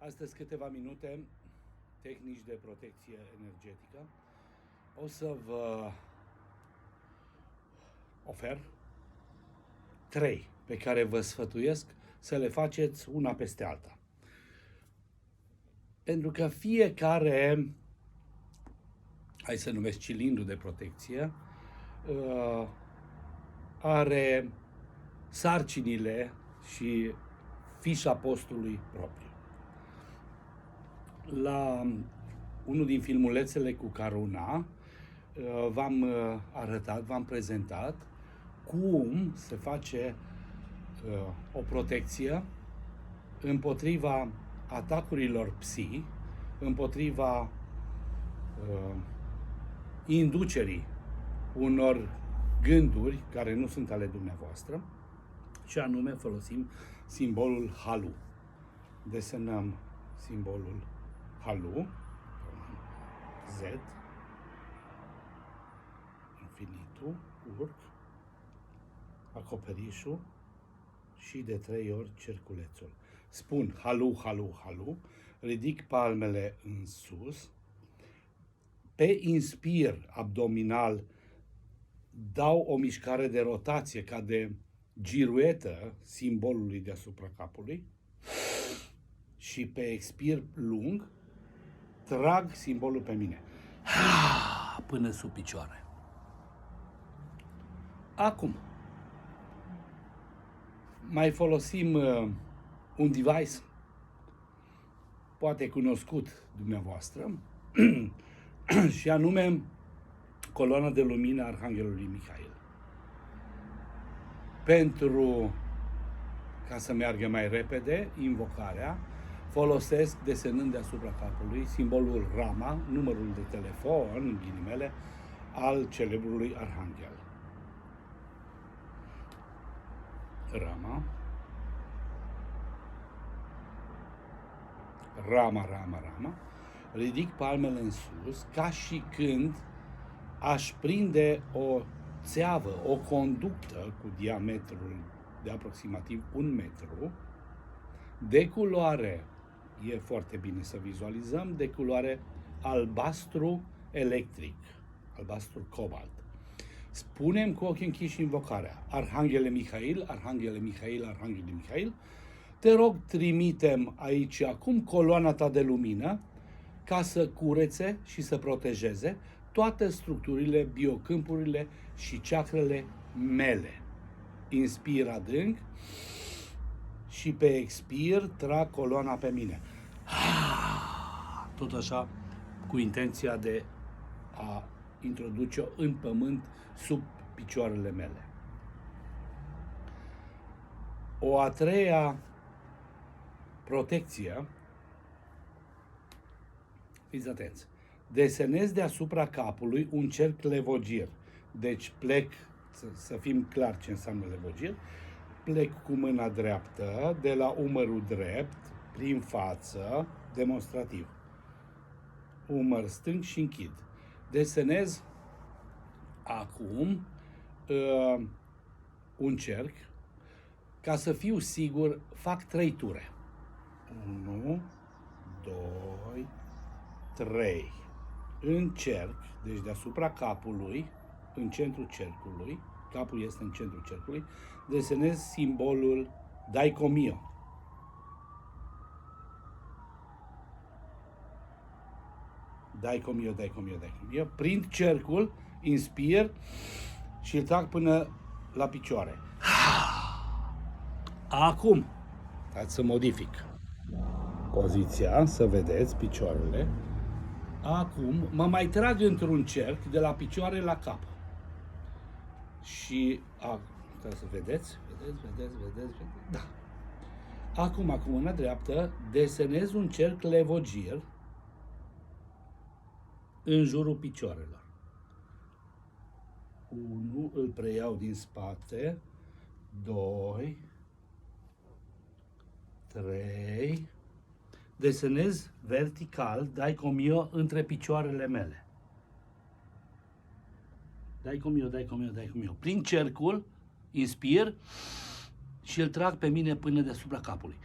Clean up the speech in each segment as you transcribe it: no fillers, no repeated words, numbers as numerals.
Astăzi câteva minute tehnici de protecție energetică. O să vă ofer 3 pe care vă sfătuiesc să le faceți una peste alta. Pentru că fiecare, hai să numesc cilindru de protecție, are sarcinile și fișa postului propriu. La unul din filmulețele cu Caruna v-am arătat, v-am prezentat cum se face o protecție împotriva atacurilor psi, împotriva inducerii unor gânduri care nu sunt ale dumneavoastră, și anume folosim simbolul Halu. Desenăm simbolul Halu, Z, infinitul, urc, acoperișul și de 3 ori cerculețul. Spun Halu, Halu, Halu, ridic palmele în sus, pe inspir abdominal dau o mișcare de rotație ca de giruetă simbolului deasupra capului și pe expir lung trag simbolul pe mine până sub picioare. Acum mai folosim un device poate cunoscut dumneavoastră și anume coloana de lumină a Arhanghelului Mihail. Pentru ca să meargă mai repede invocarea, folosesc, desenând deasupra capului, simbolul Rama, numărul de telefon, în ghilimele, al celebrului Arhanghel. Rama, Rama, Rama, Rama, ridic palmele în sus, ca și când aș prinde o țeavă, o conductă cu diametrul de aproximativ 1 metru, de culoare, e foarte bine să vizualizăm, de culoare albastru electric, albastru cobalt. Spunem cu ochii închiși invocarea: Arhanghele Mihail, Arhanghele Mihail, Arhanghele Mihail, te rog, trimitem aici acum coloana ta de lumină ca să curețe și să protejeze toate structurile, biocâmpurile și chakrele mele. Inspir adânc și pe expir trag coloana pe mine. Tot așa, cu intenția de a introduce-o în pământ sub picioarele mele. O a treia protecție, fiți atenți, desenez deasupra capului un cerc levogir. Deci plec, să fim clar ce înseamnă levogir, plec cu mâna dreaptă de la umărul drept, prin față, demonstrativ. Umăr stâng și închid. Desenez acum un cerc. Ca să fiu sigur, fac 3 ture. 1, 2, 3. Încerc, deci deasupra capului, în centrul cercului, capul este în centrul cercului, desenez simbolul Daikomio. Daikomio, Daikomio, Daikomio. Prind cercul, inspir și îl trag până la picioare. Acum, dați să modific poziția, să vedeți picioarele. Acum mă mai trag într-un cerc de la picioare la cap. Și să vedeți, vedeți. Da. Acum, cu mâna dreaptă, desenez un cerc levogir în jurul picioarelor. 1, îl preiau din spate. 2, 3, desenez vertical Daikomio între picioarele mele. Daikomio, Daikomio, Daikomio. Prin cercul, inspir și îl trag pe mine până deasupra capului.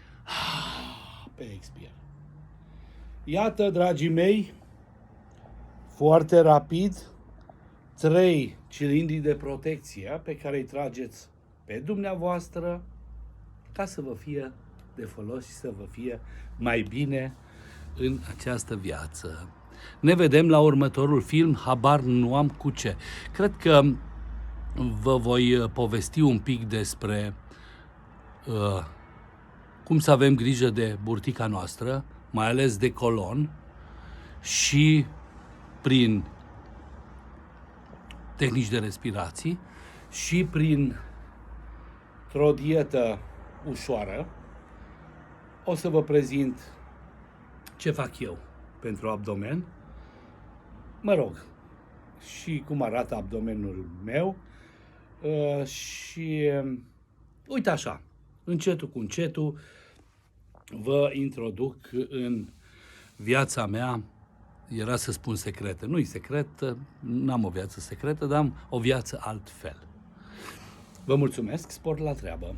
Pe expir. Iată, dragii mei, foarte rapid, 3 cilindri de protecție pe care îi trageți pe dumneavoastră ca să vă fie de folos și să vă fie mai bine în această viață. Ne vedem la următorul film, habar nu am cu ce. Cred că vă voi povesti un pic despre cum să avem grijă de burtica noastră, mai ales de colon, și prin tehnici de respirații și prin o dietă ușoară. O să vă prezint ce fac eu pentru abdomen, mă rog, și cum arată abdomenul meu și uite așa, încetul cu încetul vă introduc în viața mea. Era să spun secretă, nu-i secretă, n-am o viață secretă, dar am o viață altfel. Vă mulțumesc, spor la treabă!